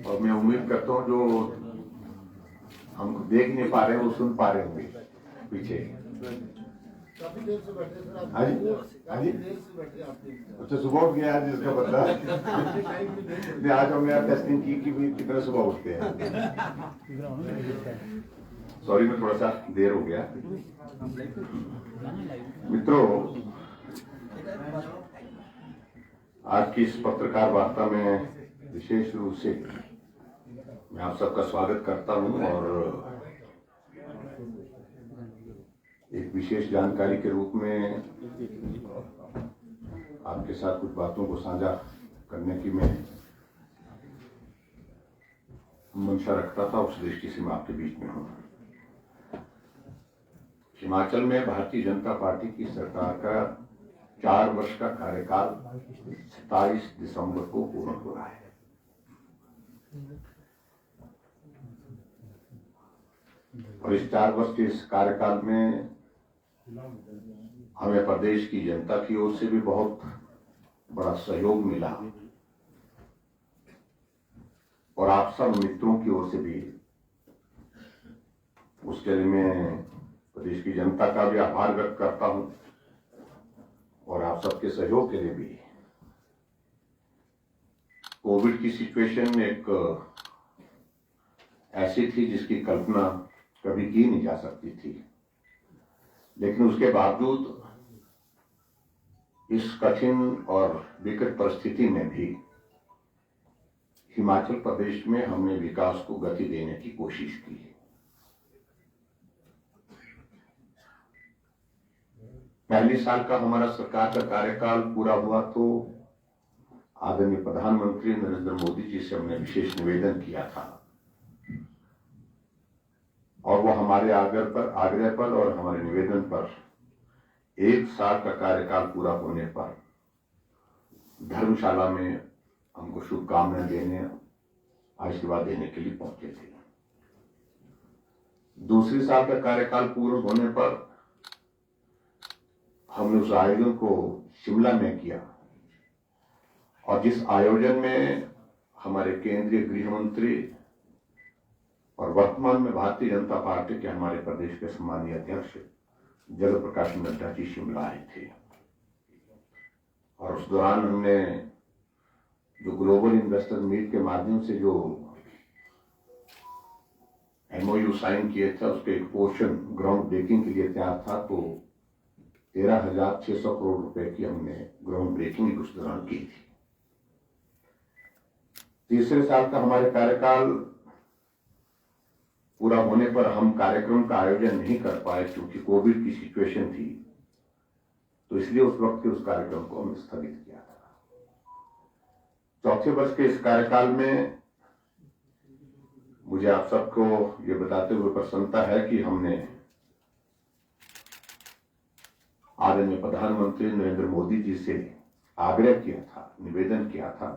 और मैं उम्मीद करता हूँ जो हमको देख नहीं पा रहे हैं वो सुन पा रहे होंगे पीछे। काफी देर से बैठे सर आप। हाँ जी, हाँ जी। देर से बैठे आपने। अच्छा, सुबह उठ गया आज इसका बदला नहीं। आज हमने यहाँ टेस्टिंग की कि भी कितना सुबह उठते हैं। सॉरी, मैं थोड़ा सा देर हो गया। मित्रों, आज की इस पत्रकार वार्ता में विशेष रूप से मैं आप सबका स्वागत करता हूं और एक विशेष जानकारी के रूप में आपके साथ कुछ बातों को साझा करने की मैं मंशा रखता था। उस दृष्टि से मैं आपके बीच में हूं। हिमाचल में भारतीय जनता पार्टी की सरकार का 4 वर्ष का कार्यकाल 27 दिसंबर को पूर्ण हो रहा है। और इस 4 वर्ष के इस कार्यकाल में हमें प्रदेश की जनता की ओर से भी बहुत बड़ा सहयोग मिला और आप सब मित्रों की ओर से भी। उसके लिए मैं प्रदेश की जनता का भी आभार व्यक्त करता हूं और आप सबके सहयोग के लिए भी। कोविड की सिचुएशन एक ऐसी थी जिसकी कल्पना कभी की नहीं जा सकती थी, लेकिन उसके बावजूद इस कठिन और विकट परिस्थिति में भी हिमाचल प्रदेश में हमने विकास को गति देने की कोशिश की। पहले साल का हमारा सरकार का कार्यकाल पूरा हुआ तो आदरणीय प्रधानमंत्री नरेंद्र मोदी जी से हमने विशेष निवेदन किया था और वो हमारे आग्रह पर और हमारे निवेदन पर 1 साल का कार्यकाल पूरा होने पर धर्मशाला में हमको शुभकामनाएं देने, आशीर्वाद देने के लिए पहुंचे थे। दूसरे साल का कार्यकाल पूर्ण होने पर हमने उस आयोजन को शिमला में किया और जिस आयोजन में हमारे केंद्रीय गृह मंत्री और वर्तमान में भारतीय जनता पार्टी के हमारे प्रदेश के सम्मानीय अध्यक्ष जगत प्रकाश नड्डा जी शिमला आए थे और उस दौरान हमने जो ग्लोबल इन्वेस्टर मीट के माध्यम से जो MOU साइन किए थे उसके एक पोर्शन ग्राउंड ब्रेकिंग के लिए तैयार था, तो 13,600 करोड़ रुपए की हमने ग्राउंड ब्रेकिंग उस दौरान की थी। तीसरे साल का हमारे कार्यकाल पूरा होने पर हम कार्यक्रम का आयोजन नहीं कर पाए क्योंकि कोविड की सिचुएशन थी, तो इसलिए उस वक्त के उस कार्यक्रम को हमने स्थगित किया था। चौथे वर्ष के इस कार्यकाल में मुझे आप सबको ये बताते हुए प्रसन्नता है कि हमने आदरणीय प्रधानमंत्री नरेंद्र मोदी जी से आग्रह किया था, निवेदन किया था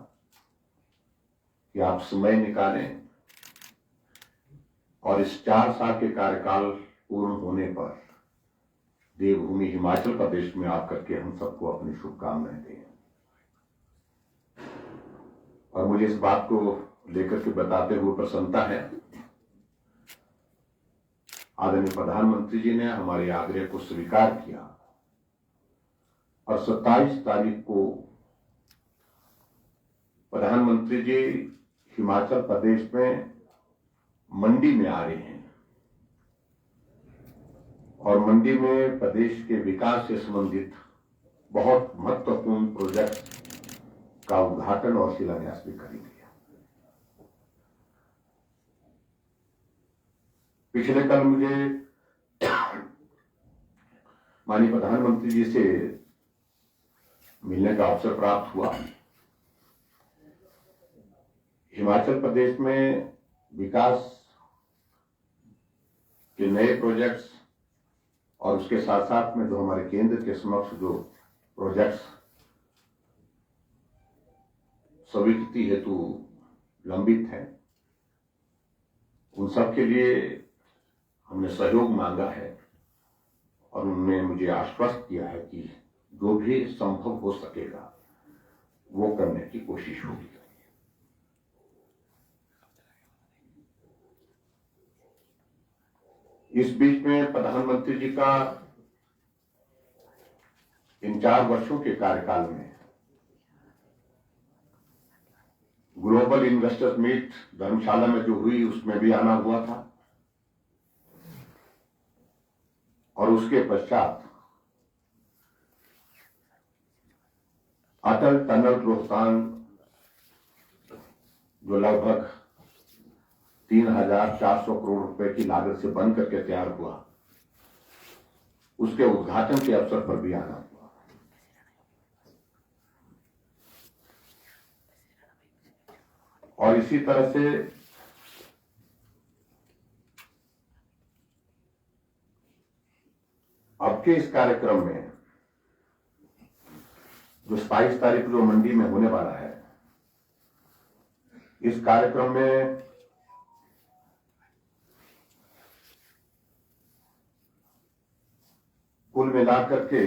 कि आप समय निकालें और इस 4 साल के कार्यकाल पूर्ण होने पर देवभूमि हिमाचल प्रदेश में आकर के हम सबको अपनी शुभकामनाएं दें। और मुझे इस बात को लेकर के बताते हुए प्रसन्नता है, आदरणीय प्रधानमंत्री जी ने हमारे आग्रह को स्वीकार किया और 27 तारीख को प्रधानमंत्री जी हिमाचल प्रदेश में मंडी में आ रहे हैं और मंडी में प्रदेश के विकास से संबंधित बहुत महत्वपूर्ण प्रोजेक्ट का उद्घाटन और शिलान्यास भी करेंगे। पिछले कल मुझे माननीय प्रधानमंत्री जी से मिलने का अवसर प्राप्त हुआ। हिमाचल प्रदेश में विकास के नए प्रोजेक्ट्स और उसके साथ साथ में जो हमारे केंद्र के समक्ष जो प्रोजेक्ट्स स्वीकृति हेतु लंबित हैं, उन सब के लिए हमने सहयोग मांगा है और उन्होंने मुझे आश्वस्त किया है कि जो भी संभव हो सकेगा वो करने की कोशिश होगी। इस बीच में प्रधानमंत्री जी का इन 4 वर्षों के कार्यकाल में ग्लोबल इन्वेस्टर्स मीट धर्मशाला में जो हुई उसमें भी आना हुआ था और उसके पश्चात अटल टनल रोहतांग जो लगभग 3,400 करोड़ रुपए की लागत से बन करके तैयार हुआ, उसके उद्घाटन के अवसर पर भी आना हुआ। और इसी तरह से अब के इस कार्यक्रम में जो 27 तारीख जो मंडी में होने वाला है, इस कार्यक्रम में कुल मिलाकर के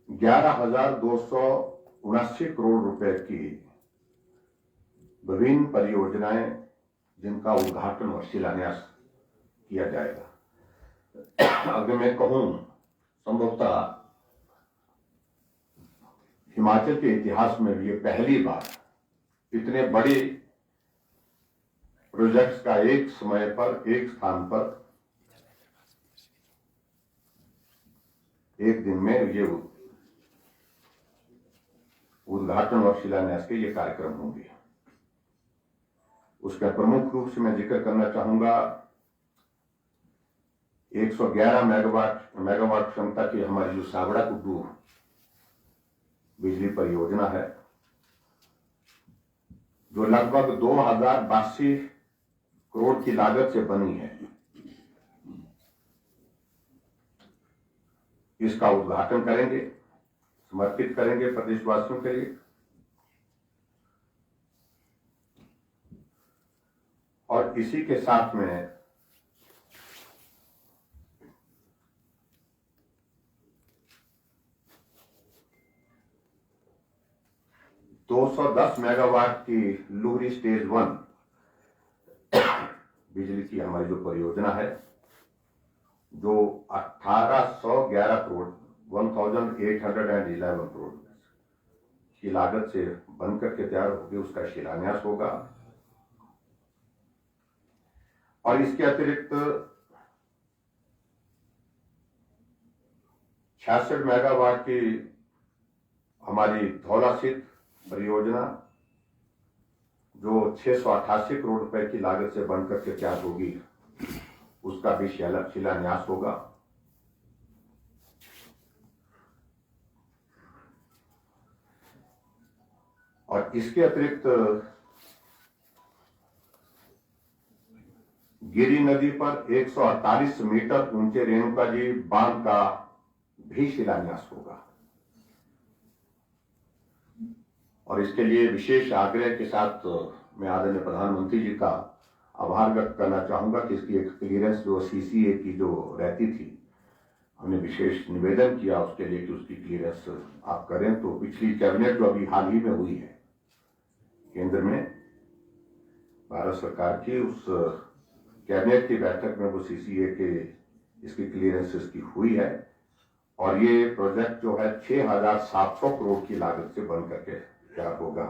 11,279 करोड़ रुपए की विभिन्न परियोजनाएं जिनका उद्घाटन और शिलान्यास किया जाएगा। अगर मैं कहूं, संभवतः हिमाचल के इतिहास में भी ये पहली बार इतने बड़े प्रोजेक्ट्स का एक समय पर एक स्थान पर एक दिन में ये उद्घाटन और शिलान्यास के ये कार्यक्रम होंगे। उसका प्रमुख रूप से मैं जिक्र करना चाहूंगा 111 मेगावाट क्षमता की हमारी जो सावड़ा कुड्डू बिजली परियोजना है, जो लगभग 2,082 करोड़ की लागत से बनी है, इसका उद्घाटन करेंगे, समर्पित करेंगे प्रदेशवासियों के लिए। और इसी के साथ में (210 मेगावाट की लुहरी स्टेज 1 बिजली की हमारी जो परियोजना है, जो 1,811 करोड़ 1,811 करोड़ की लागत से बनकर के तैयार होगी, उसका शिलान्यास होगा। और इसके अतिरिक्त 66 मेगावाट की हमारी धौला स्थित परियोजना, जो 688 करोड़ रुपए की लागत से बनकर के तैयार होगी, उसका भी शिलान्यास होगा। और इसके अतिरिक्त गिरी नदी पर 148 मीटर ऊंचे रेणुका जी बांध का भी शिलान्यास होगा। और इसके लिए विशेष आग्रह के साथ मैं आदरणीय प्रधानमंत्री जी का आभार व्यक्त करना चाहूंगा कि इसकी एक क्लियरेंस जो सीसीए की जो रहती थी, हमने विशेष निवेदन किया उसके लिए कि उसकी क्लियरेंस आप करें। तो पिछली कैबिनेट जो अभी हाल ही में हुई है केंद्र में भारत सरकार की, उस कैबिनेट की बैठक में वो सीसीए के इसकी क्लियरेंस इसकी हुई है। और ये प्रोजेक्ट जो है 6,700 करोड़ की लागत से बन करके तैयार होगा।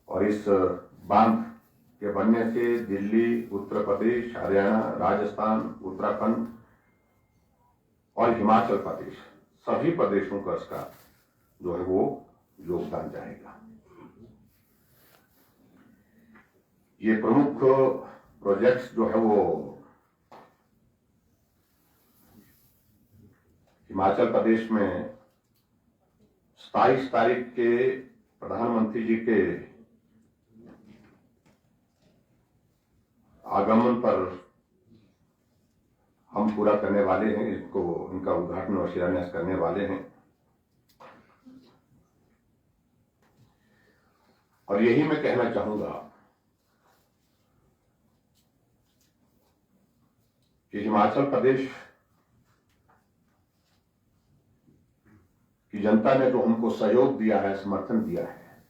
और इस बांध के बनने से दिल्ली, उत्तर प्रदेश, हरियाणा, राजस्थान, उत्तराखंड और हिमाचल प्रदेश सभी प्रदेशों का इसका जो है वो योगदान जाएगा। ये प्रमुख प्रोजेक्ट्स जो है वो हिमाचल प्रदेश में 27 तारीख के प्रधानमंत्री जी के आगमन पर हम पूरा करने वाले हैं। इसको इनका उद्घाटन और शिलान्यास करने वाले हैं। और यही मैं कहना चाहूंगा कि हिमाचल प्रदेश की जनता ने जो हमको सहयोग दिया है, समर्थन दिया है,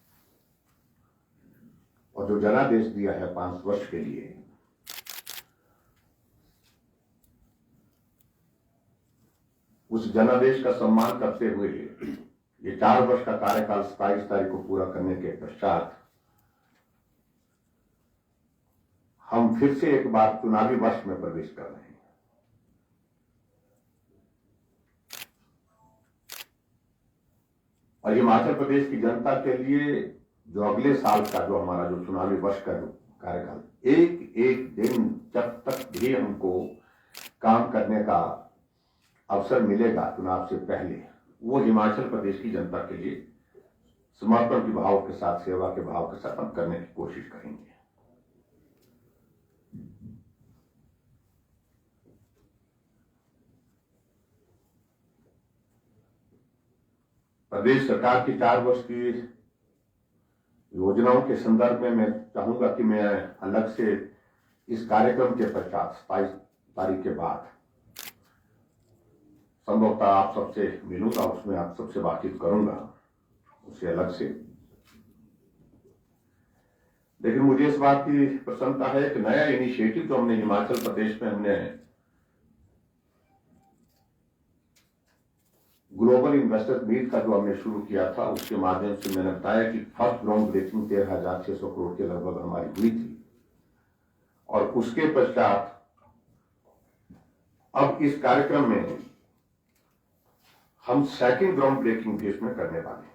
और जो जनादेश दिया है 5 वर्ष के लिए, उस जनादेश का सम्मान करते हुए ये 4 वर्ष का कार्यकाल 27 तारीख को पूरा करने के पश्चात हम फिर से एक बार चुनावी वर्ष में प्रवेश कर रहे हैं। और हिमाचल प्रदेश की जनता के लिए जो अगले साल का जो हमारा जो चुनावी वर्ष का कार्यकाल, एक एक दिन जब तक भी हमको काम करने का अवसर मिलेगा चुनाव से पहले, वो हिमाचल प्रदेश की जनता के लिए समर्पण के भाव के साथ, सेवा के भाव के साथ हम करने की कोशिश करेंगे। प्रदेश सरकार की 4 वर्ष की योजनाओं के संदर्भ में मैं चाहूंगा कि मैं अलग से इस कार्यक्रम के पश्चात 27 तारीख के बाद संभवतः आप सबसे मिलूंगा, उसमें आप सबसे बातचीत करूंगा उससे अलग से। लेकिन मुझे इस बात की प्रसन्नता है कि नया इनिशिएटिव जो हमने हिमाचल प्रदेश में हमने ग्लोबल इन्वेस्टर्स मीट का जो हमने शुरू किया था, उसके माध्यम से मैंने बताया कि फर्स्ट ग्राउंड ब्रेकिंग 13,600 करोड़ के लगभग हमारी हुई थी। और उसके पश्चात अब इस कार्यक्रम में हम सेकंड ग्राउंड ब्रेकिंग भी इसमें करने वाले हैं।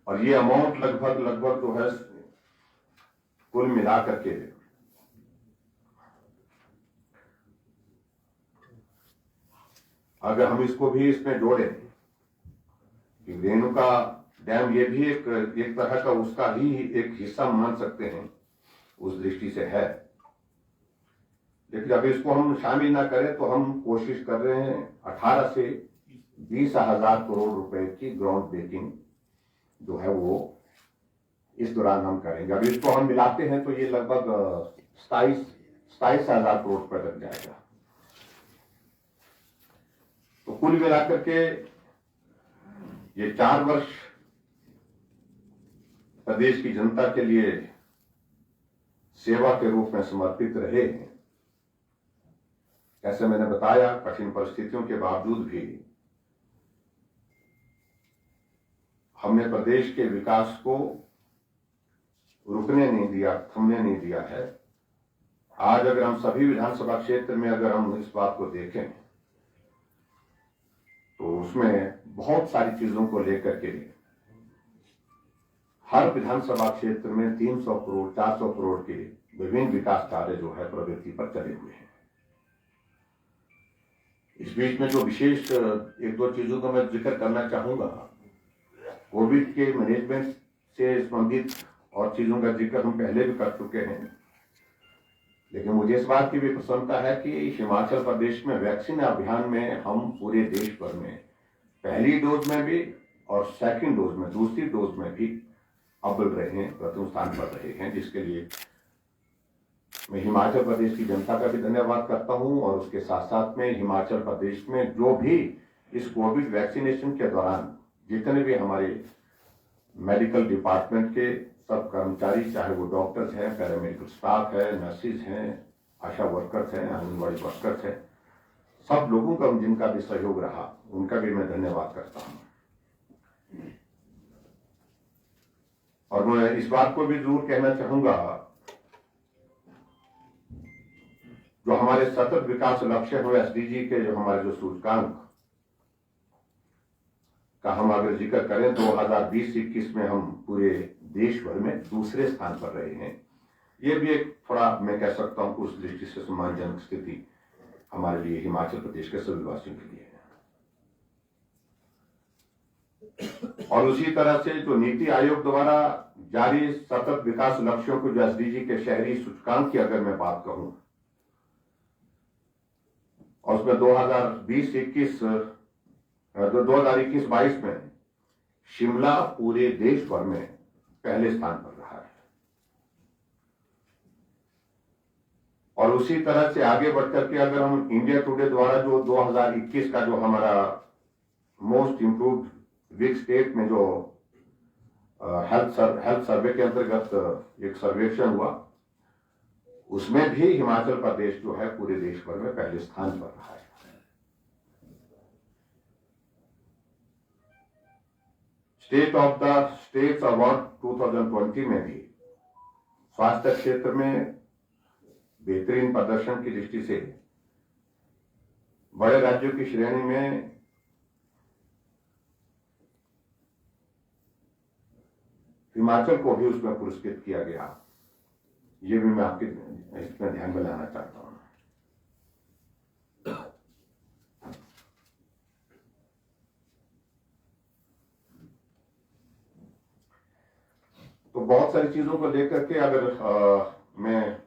और ये अमाउंट लगभग जो है कुल मिलाकर के अगर हम इसको भी इसमें जोड़ें कि रेणुका डैम ये भी एक तरह का उसका ही एक हिस्सा मान सकते हैं, उस दृष्टि से है। लेकिन अगर इसको हम शामिल ना करें तो हम कोशिश कर रहे हैं 18 से 20,000 करोड़ रुपए की ग्राउंड ब्रेकिंग जो है वो इस दौरान हम करेंगे। अगर इसको हम मिलाते हैं तो ये लगभग 27,000 करोड़ रुपए लग जाएगा। तो कुल मिलाकर के ये 4 वर्ष प्रदेश की जनता के लिए सेवा के रूप में समर्पित रहे हैं। ऐसे मैंने बताया, कठिन परिस्थितियों के बावजूद भी हमने प्रदेश के विकास को रुकने नहीं दिया, थमने नहीं दिया है। आज अगर हम सभी विधानसभा क्षेत्र में अगर हम इस बात को देखें तो उसमें बहुत सारी चीजों को लेकर के हर विधानसभा क्षेत्र में 300 करोड़ 400 करोड़ के विभिन्न विकास कार्य जो है प्रगति पर चले हुए हैं। इस बीच में जो विशेष 1-2 चीजों का मैं जिक्र करना चाहूंगा, कोविड के मैनेजमेंट से संबंधित और चीजों का जिक्र हम पहले भी कर चुके हैं। लेकिन मुझे इस बात की भी प्रसन्नता है कि हिमाचल प्रदेश में वैक्सीन अभियान में हम पूरे देश भर में पहली डोज में भी और सेकंड डोज में, दूसरी डोज में भी अव्वल रहे हैं, प्रथम स्थान पर रहे हैं, जिसके लिए मैं हिमाचल प्रदेश की जनता का भी धन्यवाद करता हूं। और उसके साथ साथ में हिमाचल प्रदेश में जो भी इस कोविड वैक्सीनेशन के दौरान जितने भी हमारे मेडिकल डिपार्टमेंट के सब कर्मचारी, चाहे वो डॉक्टर्स हैं, पैरामेडिकल स्टाफ है, नर्सिस हैं, आशा वर्कर्स हैं, आंगनबाड़ी वर्कर्स हैं, सब लोगों का जिनका भी सहयोग रहा उनका भी मैं धन्यवाद करता हूं। और मैं इस बात को भी जरूर कहना चाहूंगा, जो हमारे सतत विकास लक्ष्य है एसडीजी के, जो हमारे जो सूचकांक का हम अगर जिक्र करें 2020-21 में हम पूरे देश भर में दूसरे स्थान पर रहे हैं। ये भी एक थोड़ा मैं कह सकता हूं कि उस दृष्टि से सम्मानजनक स्थिति हमारे लिए हिमाचल प्रदेश के सभी वासियों के लिए है। और उसी तरह से जो नीति आयोग द्वारा जारी सतत विकास लक्ष्यों को, जो एसडीजी के शहरी सूचकांक की अगर मैं बात कहूं, और उसमें 2021-22 में शिमला पूरे देश भर में पहले स्थान पर रहा है। और उसी तरह से आगे बढ़कर के अगर हम इंडिया टुडे द्वारा जो 2021 का जो हमारा मोस्ट इंप्रूव्ड वीक स्टेट में जो हेल्थ सर्वे के अंतर्गत एक सर्वेक्षण हुआ, उसमें भी हिमाचल प्रदेश जो है पूरे देश भर में पहले स्थान पर रहा है। State of the states award 2020 में भी स्वास्थ्य क्षेत्र में बेहतरीन प्रदर्शन की दृष्टि से बड़े राज्यों की श्रेणी में हिमाचल को भी उसमें पुरस्कृत किया गया। ये भी मैं आपके इसमें ध्यान में लाना चाहता हूं। तो बहुत सारी चीजों को लेकर के अगर मैं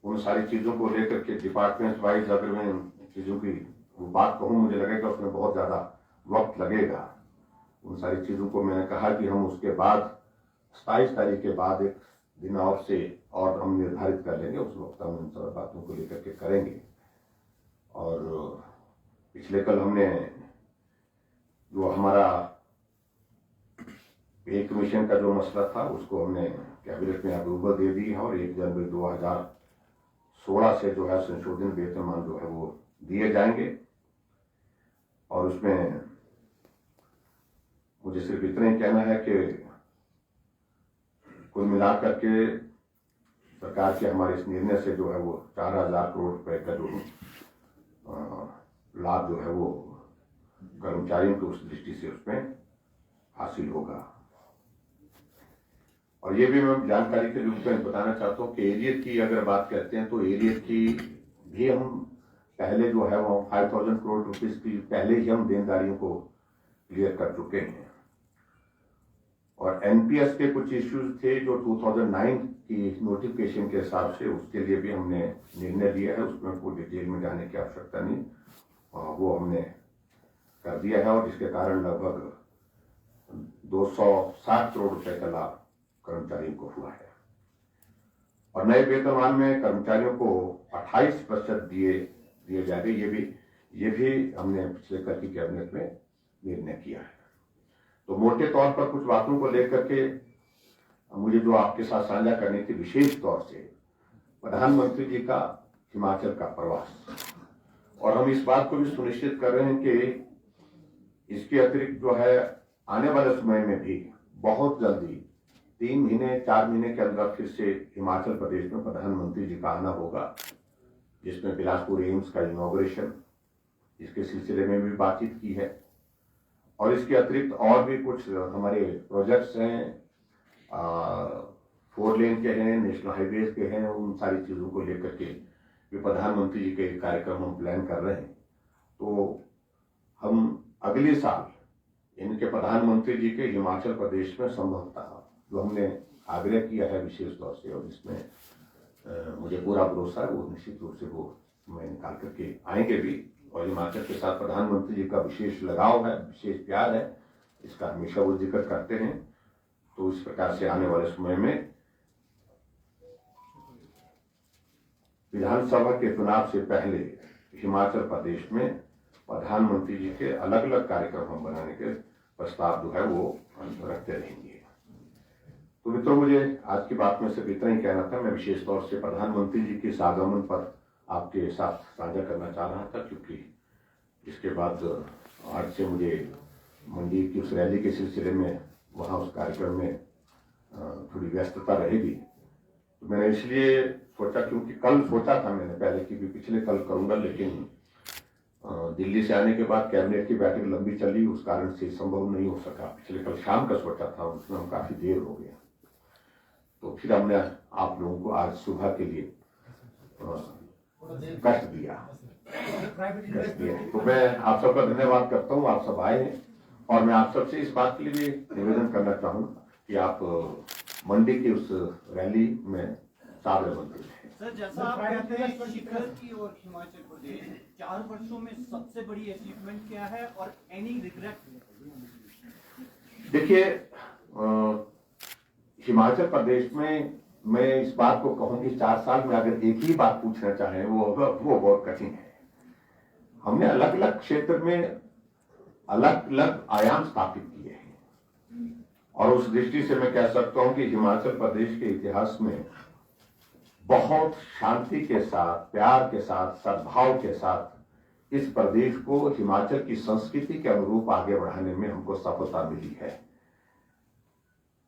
उन सारी चीजों को लेकर के डिपार्टमेंट वाइज अगर मैं चीजों की वो बात कहूं, मुझे लगेगा उसमें बहुत ज्यादा वक्त लगेगा। उन सारी चीजों को मैंने कहा कि हम उसके बाद 27 तारीख के बाद एक दिन और से और हम निर्धारित कर लेंगे, उस वक्त हम इन सब बातों को लेकर के करेंगे। और पिछले कल हमने जो हमारा पे कमीशन का जो मसला था उसको हमने कैबिनेट में अप्रूवल दे दी है और 1 जनवरी 2016 से जो है संशोधित वेतनमान जो है वो दिए जाएंगे। और उसमें मुझे सिर्फ इतना ही कहना है कि कुल मिलाकर के सरकार के हमारे इस निर्णय से जो है वो 4000 करोड़ रुपए का जो लाभ जो है वो कर्मचारियों की उस दृष्टि से उसमें हासिल होगा। और ये भी मैं जानकारी के रूप में बताना चाहता हूँ कि एरियर की अगर बात करते हैं तो एरियर की भी हम पहले जो है वो 5000 करोड़ रुपीस की पहले ही हम देनदारियों को क्लियर कर चुके हैं। और एनपीएस के कुछ इश्यूज थे जो 2009 की नोटिफिकेशन के हिसाब से, उसके लिए भी हमने निर्णय लिया है, उसमें कोई डिटेल में जाने की आवश्यकता नहीं, वो हमने कर दिया है। और इसके कारण लगभग 260 करोड़ रुपए का लाभ कर्मचारियों को हुआ है। और नए वेतनमान में कर्मचारियों को 28% दिए जाएंगे। ये भी हमने पिछले कल की कैबिनेट में निर्णय किया है। तो मोटे तौर पर कुछ बातों को लेकर के मुझे जो आपके साथ साझा करनी थी, विशेष तौर से प्रधानमंत्री जी का हिमाचल का प्रवास, और हम इस बात को भी सुनिश्चित कर रहे हैं कि इसके अतिरिक्त जो है आने वाले समय में भी बहुत जल्दी 3 महीने 4 महीने के अंदर फिर से हिमाचल प्रदेश में प्रधानमंत्री जी का आना होगा, जिसमें बिलासपुर एम्स का इनॉग्रेशन, इसके सिलसिले में भी बातचीत की है। और इसके अतिरिक्त और भी कुछ हमारे प्रोजेक्ट्स हैं, 4 लेन के हैं, नेशनल हाईवेज के हैं, उन सारी चीजों को लेकर के भी प्रधानमंत्री जी के कार्यक्रम हम प्लान कर रहे हैं। तो हम अगले साल इनके प्रधानमंत्री जी के हिमाचल प्रदेश में संभवतः जो हमने आग्रह किया है विशेष तौर से, और इसमें मुझे पूरा भरोसा है वो निश्चित रूप से वो मैं निकाल करके आएंगे भी। और हिमाचल के साथ प्रधानमंत्री जी का विशेष लगाव है, विशेष प्यार है, इसका हमेशा वो जिक्र करते हैं। तो इस प्रकार से आने वाले समय में विधानसभा के चुनाव से पहले हिमाचल प्रदेश में प्रधानमंत्री जी के अलग अलग कार्यक्रम हम बनाने के प्रस्ताव जो है वो रखते रहेंगे। तो मित्रों, मुझे आज की बात में सिर्फ इतना ही कहना था। मैं विशेष तौर से प्रधानमंत्री जी के आगमन पर आपके साथ साझा करना चाह रहा था, क्योंकि इसके बाद आज से मुझे मंडी की उस रैली के सिलसिले में वहाँ उस कार्यक्रम में थोड़ी व्यस्तता रहेगी। तो मैंने इसलिए सोचा, क्योंकि कल सोचा था मैंने पहले कि भी पिछले कल करूँगा, लेकिन दिल्ली से आने के बाद कैबिनेट की बैठक लंबी चली, उस कारण से संभव नहीं हो सका। पिछले कल शाम का सोचा था, उसमें हम काफ़ी देर हो गया। तो फिर हमने आप लोगों को आज सुबह के लिए कष्ट दिया। तो मैं आप सबका धन्यवाद करता हूँ, आप सब आए हैं। और मैं आप सबसे इस बात के लिए भी निवेदन करना चाहूँगा कि आप मंडी की उस रैली में शामिल हैं। सर, जैसा आप कहते हैं शिखर की और हिमाचल प्रदेश 4 वर्षों में सबसे बड़ी अचीवमेंट क्या है और एनी रिग्रेट? देखिए, हिमाचल प्रदेश में मैं इस बात को कहूं कि 4 साल में अगर एक ही बात पूछना चाहें वो बहुत कठिन है। हमने अलग अलग क्षेत्र में अलग अलग आयाम स्थापित किए हैं और उस दृष्टि से मैं कह सकता हूं कि हिमाचल प्रदेश के इतिहास में बहुत शांति के साथ, प्यार के साथ, सद्भाव के साथ इस प्रदेश को हिमाचल की संस्कृति के अनुरूप आगे बढ़ाने में हमको सफलता मिली है।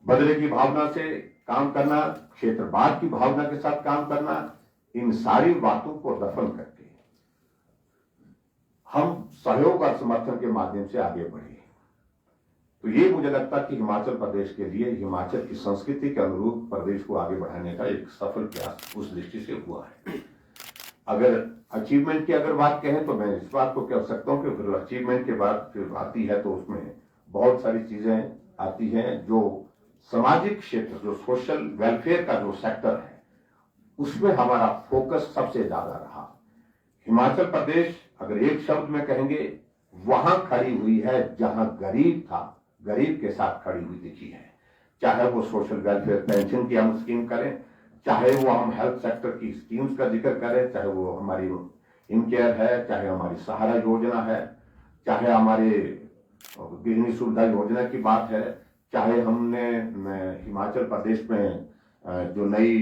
बदले की भावना से काम करना, क्षेत्रवाद की भावना के साथ काम करना, इन सारी बातों को दफन करके हम सहयोग और समर्थन के माध्यम से आगे बढ़े। तो ये मुझे लगता है कि हिमाचल प्रदेश के लिए हिमाचल की संस्कृति के अनुरूप प्रदेश को आगे बढ़ाने का एक सफल प्रयास उस दृष्टि से हुआ है। अगर अचीवमेंट की अगर बात कहें तो मैं इस बात को कह सकता हूं कि फिर अचीवमेंट के बाद फिर आती है तो उसमें बहुत सारी चीजें आती हैं जो सामाजिक क्षेत्र, जो सोशल वेलफेयर का जो सेक्टर है, उसमें हमारा फोकस सबसे ज्यादा रहा। हिमाचल प्रदेश अगर एक शब्द में कहेंगे, वहां खड़ी हुई है जहां गरीब था, गरीब के साथ खड़ी हुई दिखी है। चाहे वो सोशल वेलफेयर पेंशन की हम स्कीम करें, चाहे वो हम हेल्थ सेक्टर की स्कीम्स का जिक्र करें, चाहे वो हमारी इनकेयर है, चाहे हमारी सहारा योजना है, चाहे हमारे गृहिणी सुविधा योजना की बात है, चाहे हमने हिमाचल प्रदेश में जो नई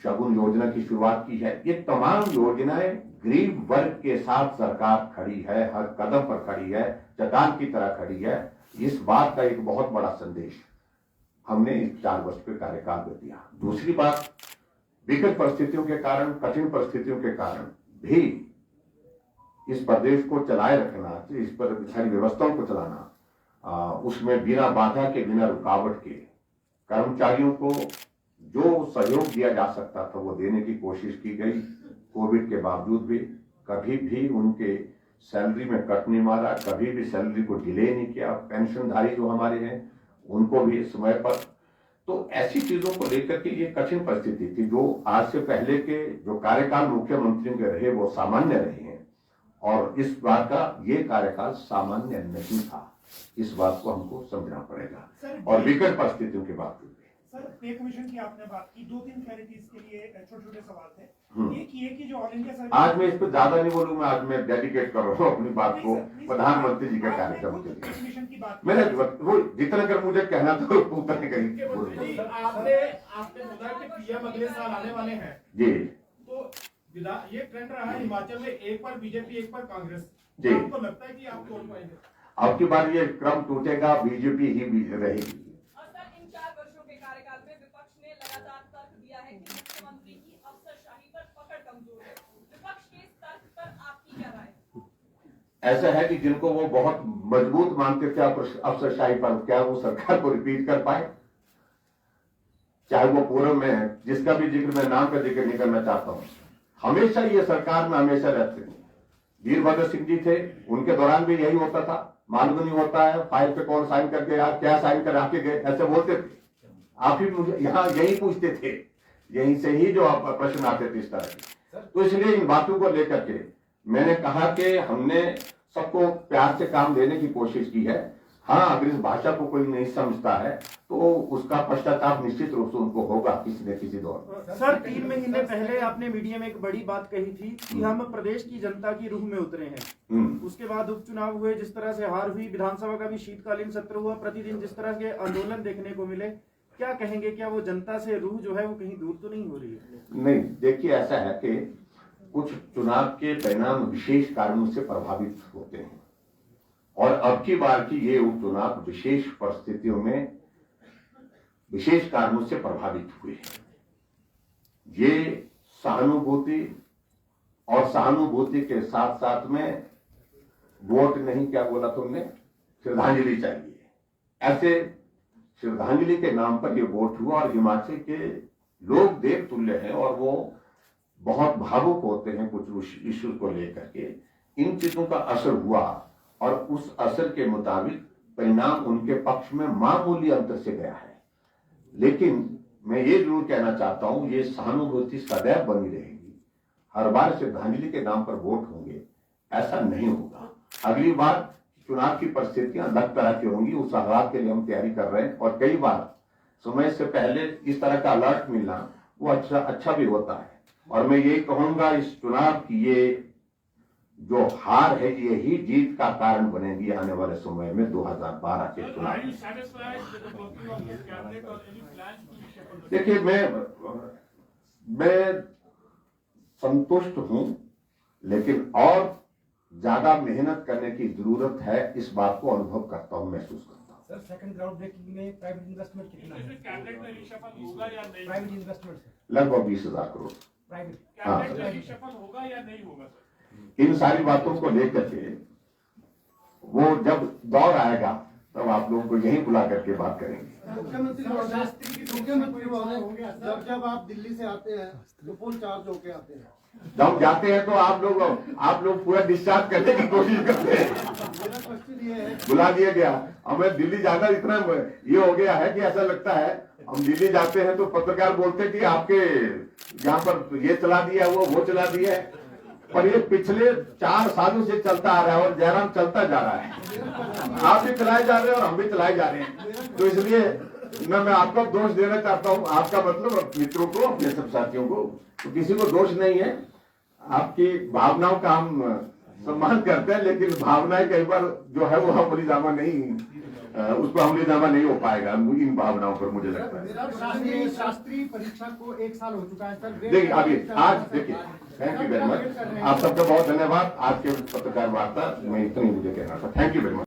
शगुन योजना की शुरुआत की है। ये तमाम योजनाएं गरीब वर्ग के साथ सरकार खड़ी है, हर कदम पर खड़ी है, चट्टान की तरह खड़ी है। इस बात का एक बहुत बड़ा संदेश हमने इस 4 वर्ष के कार्यकाल में दिया। दूसरी बात, विकट परिस्थितियों के कारण, कठिन परिस्थितियों के कारण भी इस प्रदेश को चलाए रखना, इस पर सारी व्यवस्थाओं को चलाना, उसमें बिना बाधा के, बिना रुकावट के कर्मचारियों को जो सहयोग दिया जा सकता था वो देने की कोशिश की गई। कोविड के बावजूद भी कभी भी उनके सैलरी में कट नहीं मारा, कभी भी सैलरी को डिले नहीं किया। पेंशनधारी जो हमारे हैं उनको भी समय पर। तो ऐसी चीजों को लेकर के ये कठिन परिस्थिति थी जो आज से पहले के जो कार्यकाल मुख्यमंत्रियों के रहे वो सामान्य रहे हैं, और इस बार का ये कार्यकाल सामान्य नहीं था। इस बात को हमको समझना पड़ेगा। और विकट परिस्थितियों के बावजूद सर, पे कमीशन की आपने बात की, 2-3 क्लैरिटीज के लिए छोटे-छोटे सवाल थे। एक ये कि जो ऑल इंडिया सर्विस, आज मैं इस पर ज्यादा नहीं बोलूंगा, आज मैं डेडिकेट कर रहा हूँ अपनी बात को प्रधानमंत्री जी के कार्यक्रम के लिए। मैंने वो जितना कर मुझे कहना था उतना कहीं। आपने बोला कि पीएम अगले साल आने वाले हैं जी, तो ये ट्रेंड रहा है हिमाचल में, एक बार बीजेपी एक बार कांग्रेस। जी, आपको लगता है कि आप तोड़ पाएंगे? अब की बार ये क्रम टूटेगा, बीजेपी ही रहेगी। ऐसा है कि जिनको वो बहुत मजबूत मानते थे अफसरशाही पर, क्या वो सरकार को रिपीट कर पाए? चाहे वो पूर्व में है, जिसका भी जिक्र मैं नाम का जिक्र नहीं करना चाहता हूं, हमेशा ये सरकार में हमेशा रहते थे। वीरभद्र सिंह जी थे, उनके दौरान भी यही होता था। मालूम नहीं होता है फाइल पे कौन साइन करके गया, क्या साइन कर आके गए, ऐसे बोलते थे। आप ही मुझे यहाँ यही पूछते थे, यहीं से ही जो आप प्रश्न आते थे इस तरह के। तो इसलिए इन बातों को लेकर के मैंने कहा कि हमने सबको प्यार से काम लेने की कोशिश की है। हाँ, अगर इस भाषा को कोई नहीं समझता है तो उसका पश्चाताप निश्चित रूप से उनको होगा किसी न किसी दौर। सर, 3 महीने पहले आपने मीडिया में एक बड़ी बात कही थी कि हम प्रदेश की जनता की रूह में उतरे हैं। उसके बाद उपचुनाव हुए, जिस तरह से हार हुई, विधानसभा का भी शीतकालीन सत्र हुआ, प्रतिदिन जिस तरह के आंदोलन देखने को मिले, क्या कहेंगे, क्या वो जनता से रूह जो है वो कहीं दूर तो नहीं हो रही है? नहीं, देखिए ऐसा है कि कुछ चुनाव के परिणाम विशेष कारणों से प्रभावित होते हैं, और अब की बार की ये उपचुनाव विशेष परिस्थितियों में विशेष कारणों से प्रभावित हुए हैं। ये सहानुभूति और सहानुभूति के साथ साथ में वोट नहीं, क्या बोला तुमने, श्रद्धांजलि चाहिए। ऐसे श्रद्धांजलि के नाम पर ये वोट हुआ, और हिमाचल के लोग देव तुल्य हैं और वो बहुत भावुक होते हैं कुछ इश्यूज को लेकर के। इन चीजों का असर हुआ, और उस असर के मुताबिक परिणाम उनके पक्ष में मामूली अंतर से गया है। लेकिन मैं ये जरूर कहना चाहता हूं, ये सहानुभूति सदैव बनी रहेगी। हर बार श्रद्धांजलि के नाम पर वोट होंगे ऐसा नहीं होगा। अगली बार चुनाव की परिस्थितियां अलग तरह की होंगी, उस हालात के लिए हम तैयारी कर रहे हैं। और कई बार समय से पहले इस तरह का अलर्ट मिलना वो अच्छा भी होता है। और मैं यही कहूंगा, इस चुनाव की ये जो हार है यही जीत का कारण बनेगी आने वाले समय में 2012 के चुनाव में। देखिए, मैं संतुष्ट हूं, लेकिन और ज्यादा मेहनत करने की जरूरत है, इस बात को अनुभव करता हूं, महसूस करता हूं। सर, सेकंड ग्राउंड ब्रेकिंग में प्राइवेट इन्वेस्टमेंट कितना है? कैबिनेट में रिशफल होगा या नहीं? प्राइवेट इन्वेस्टमेंट सर, लगभग 20,000 करोड़। प्राइवेट कैबिनेट में रिशफल होगा या नहीं होगा सर? इन सारी बातों को लेकर के वो जब दौर आएगा तब आप लोगों को यहीं बुला करके बात करेंगे। मुख्यमंत्री महोदय, जब आप दिल्ली से आते हैं तो फुल चार्ज होके आते हैं। जब जाते हैं तो आप लोग पूरा डिस्चार्ज करने की कोशिश करते हैं। मेरा क्वेश्चन ये है, बुला दिया गया, हमें दिल्ली जाना इतना ये हो गया है कि ऐसा लगता है हम दिल्ली जाते हैं तो पत्रकार बोलते हैं कि आपके यहाँ पर ये चला दिया, वो चला दिया है, पर ये पिछले 4 सालों से चलता आ रहा है और जयराम चलता जा रहा है। आप भी चलाए जा रहे हैं और हम भी चलाए जा रहे हैं। तो इसलिए मैं आपको दोष देना चाहता हूँ, आपका मतलब मित्रों को, अपने सब साथियों को, तो किसी को दोष नहीं है। आपकी भावनाओं का हम सम्मान करते हैं, लेकिन भावनाएं कई बार जो है वो हमलीजामा नहीं, उस पर हमलीजामा नहीं हो पाएगा इन भावनाओं पर, मुझे लगता है। शास्त्रीय परीक्षा को 1 साल हो चुका है सर। देखिए अभी आज देखिए, थैंक यू वेरी मच, आप सबका बहुत धन्यवाद। आज के पत्रकार वार्ता में इतनी मुझे कहना था। Thank you very much.